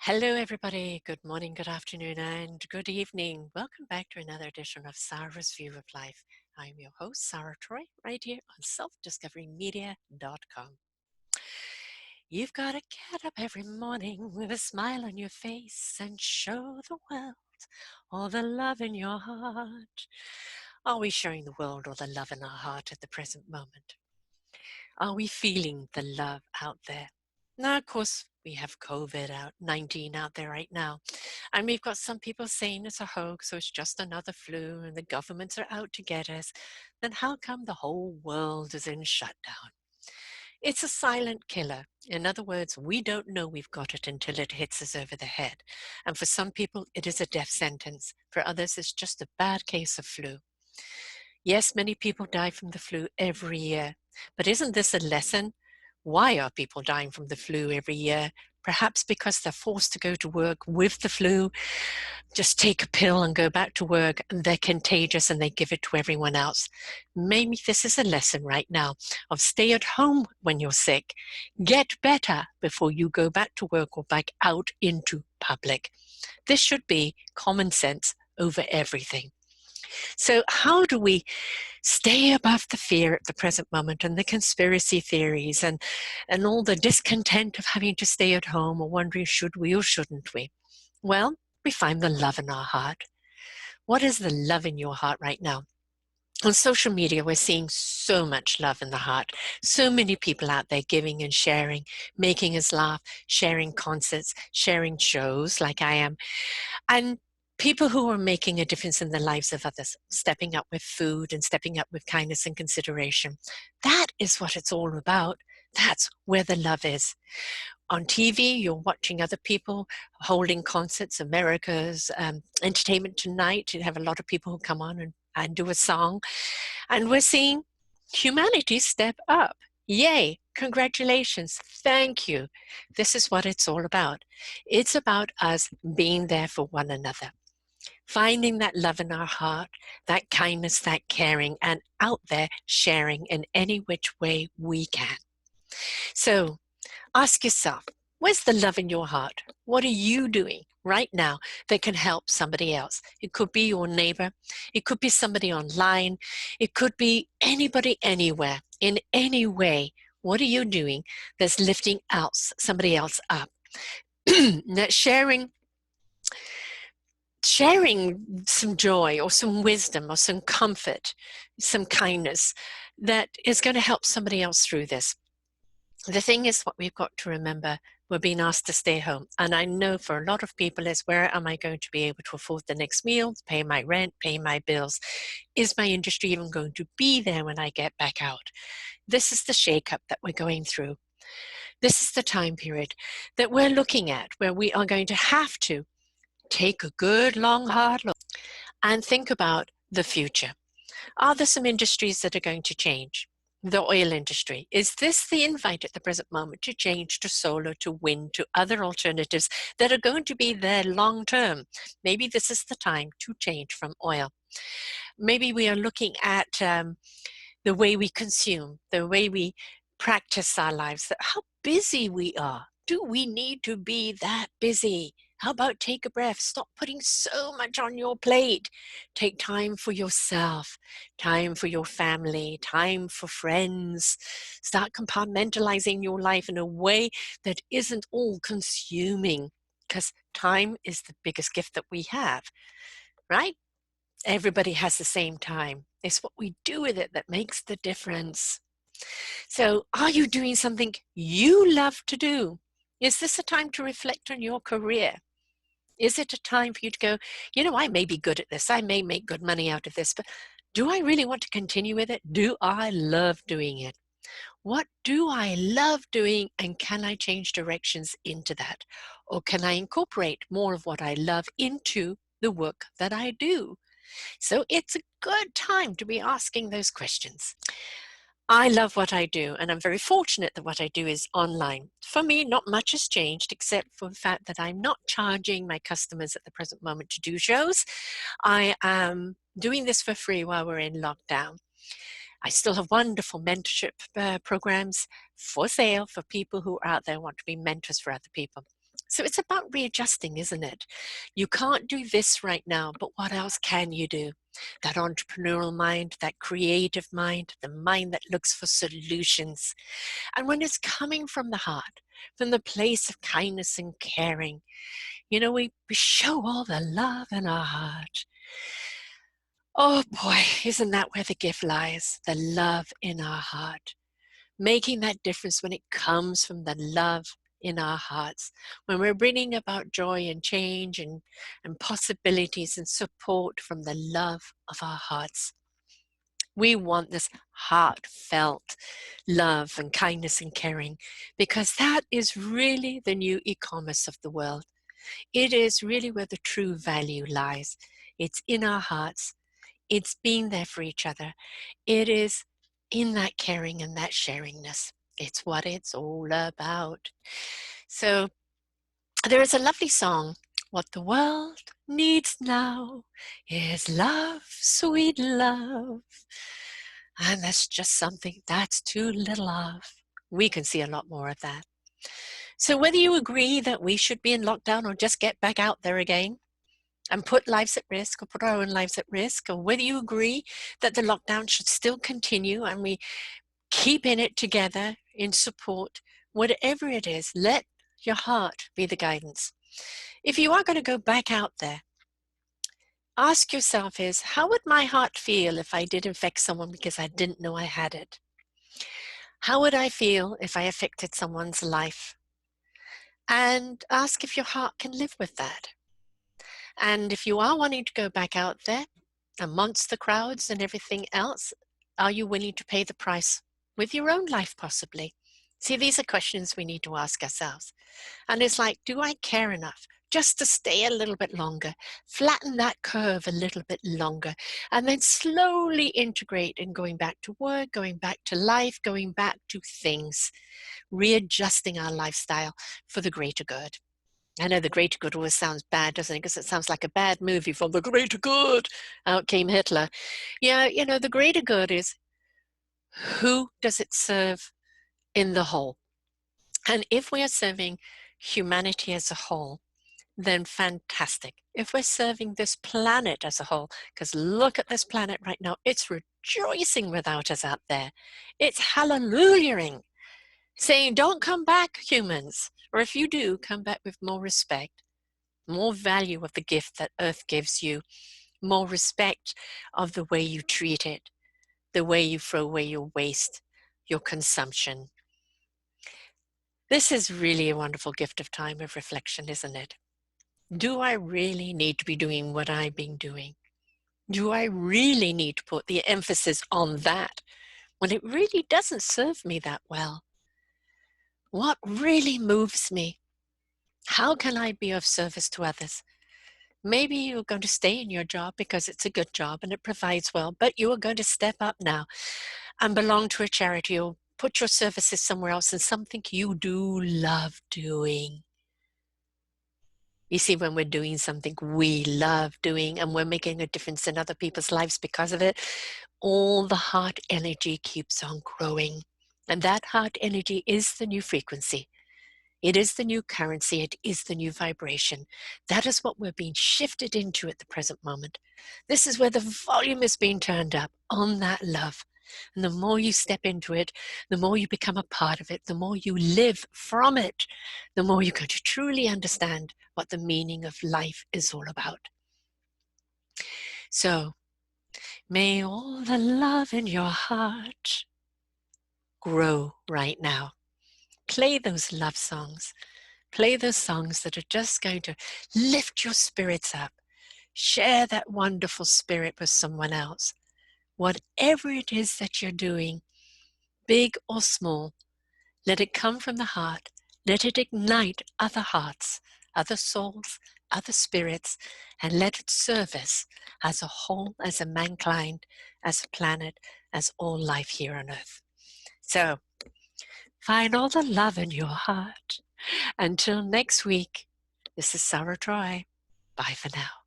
Hello, everybody. Good morning, good afternoon, and good evening. Welcome back to another edition of Sarah's View of Life. I'm your host, Sarah Troy, right here on selfdiscoverymedia.com. You've got to get up every morning with a smile on your face and show the world all the love in your heart. Are we showing the world all the love in our heart at the present moment? Are we feeling the love out there? Now, of course, we have COVID-19 out there right now. And we've got some people saying it's a hoax, so it's just another flu, and the governments are out to get us. Then how come the whole world is in shutdown? It's a silent killer. In other words, we don't know we've got it until it hits us over the head. And for some people, it is a death sentence. For others, it's just a bad case of flu. Yes, many people die from the flu every year. But isn't this a lesson? Why are people dying from the flu every year? Perhaps because they're forced to go to work with the flu, just take a pill and go back to work, and they're contagious and they give it to everyone else. Maybe this is a lesson right now of stay at home when you're sick. Get better before you go back to work or back out into public. This should be common sense over everything. So how do we stay above the fear at the present moment and the conspiracy theories and all the discontent of having to stay at home or wondering should we or shouldn't we? Well, we find the love in our heart. What is the love in your heart right now? On social media, we're seeing so much love in the heart. So many people out there giving and sharing, making us laugh, sharing concerts, sharing shows like I am. And people who are making a difference in the lives of others, stepping up with food and stepping up with kindness and consideration. That is what it's all about. That's where the love is. On TV, you're watching other people holding concerts, America's Entertainment Tonight. You have a lot of people who come on and do a song. And we're seeing humanity step up. Yay, congratulations, thank you. This is what it's all about. It's about us being there for one another, finding that love in our heart, that kindness, that caring, and out there sharing in any which way we can. So ask yourself, where's the love in your heart? What are you doing right now that can help somebody else? It could be your neighbor. It could be somebody online. It could be anybody, anywhere, in any way. What are you doing that's lifting somebody else up? That sharing some joy or some wisdom or some comfort, some kindness that is going to help somebody else through this. The thing is, what we've got to remember, we're being asked to stay home. And I know for a lot of people is, where am I going to be able to afford the next meal, pay my rent, pay my bills? Is my industry even going to be there when I get back out? This is the shakeup that we're going through. This is the time period that we're looking at where we are going to have to take a good, long, hard look and think about the future. Are there some industries that are going to change? The oil industry. Is this the invite at the present moment to change to solar, to wind, to other alternatives that are going to be there long term? Maybe this is the time to change from oil. Maybe we are looking at the way we consume, the way we practice our lives, how busy we are. Do we need to be that busy? How about take a breath? Stop putting so much on your plate. Take time for yourself, time for your family, time for friends. Start compartmentalizing your life in a way that isn't all consuming, because time is the biggest gift that we have, right? Everybody has the same time. It's what we do with it that makes the difference. So, are you doing something you love to do? Is this a time to reflect on your career? Is it a time for you to go, I may be good at this, I may make good money out of this, but do I really want to continue with it? Do I love doing it? What do I love doing, and can I change directions into that? Or can I incorporate more of what I love into the work that I do? So it's a good time to be asking those questions. I love what I do, and I'm very fortunate that what I do is online. For me, not much has changed except for the fact that I'm not charging my customers at the present moment to do shows. I am doing this for free while we're in lockdown. I still have wonderful mentorship programs for sale for people who are out there who want to be mentors for other people. So it's about readjusting, isn't it? You can't do this right now, but what else can you do? That entrepreneurial mind, that creative mind, the mind that looks for solutions. And when it's coming from the heart, from the place of kindness and caring, we show all the love in our heart. Oh boy, isn't that where the gift lies? The love in our heart. Making that difference when it comes from the love in our hearts, when we're bringing about joy and change and possibilities and support from the love of our hearts. We want this heartfelt love and kindness and caring, because that is really the new e-commerce of the world. It is really where the true value lies. It's in our hearts. It's being there for each other. It is in that caring and that sharingness. It's what it's all about. So there is a lovely song. What the world needs now is love, sweet love. And that's just something that's too little of. We can see a lot more of that. So whether you agree that we should be in lockdown or just get back out there again and put lives at risk or put our own lives at risk, or whether you agree that the lockdown should still continue and we keep in it together in support, whatever it is, let your heart be the guidance. If you are going to go back out there, ask yourself how would my heart feel if I did infect someone because I didn't know I had it? How would I feel if I affected someone's life? And ask if your heart can live with that. And if you are wanting to go back out there amongst the crowds and everything else, are you willing to pay the price with your own life possibly? See, these are questions we need to ask ourselves. And it's like, do I care enough just to stay a little bit longer, flatten that curve a little bit longer, and then slowly integrate in going back to work, going back to life, going back to things, readjusting our lifestyle for the greater good. I know the greater good always sounds bad, doesn't it? Because it sounds like a bad movie from the greater good. Out came Hitler. Yeah, the greater good is, who does it serve in the whole? And if we are serving humanity as a whole, then fantastic. If we're serving this planet as a whole, because look at this planet right now, it's rejoicing without us out there. It's hallelujahing, saying, don't come back, humans. Or if you do, come back with more respect, more value of the gift that Earth gives you, more respect of the way you treat it, the way you throw away your waste, your consumption. This is really a wonderful gift of time of reflection, isn't it? Do I really need to be doing what I've been doing? Do I really need to put the emphasis on that when it really doesn't serve me that well? What really moves me? How can I be of service to others? Maybe you're going to stay in your job because it's a good job and it provides well, but you are going to step up now and belong to a charity or put your services somewhere else in something you do love doing. You see, when we're doing something we love doing and we're making a difference in other people's lives because of it, all the heart energy keeps on growing. And that heart energy is the new frequency. It is the new currency. It is the new vibration. That is what we're being shifted into at the present moment. This is where the volume is being turned up on that love. And the more you step into it, the more you become a part of it, the more you live from it, the more you're going to truly understand what the meaning of life is all about. So, may all the love in your heart grow right now. Play those love songs. Play those songs that are just going to lift your spirits up. Share that wonderful spirit with someone else. Whatever it is that you're doing, big or small, let it come from the heart. Let it ignite other hearts, other souls, other spirits, and let it serve us as a whole, as a mankind, as a planet, as all life here on earth. So, find all the love in your heart. Until next week, this is Sarah Troy. Bye for now.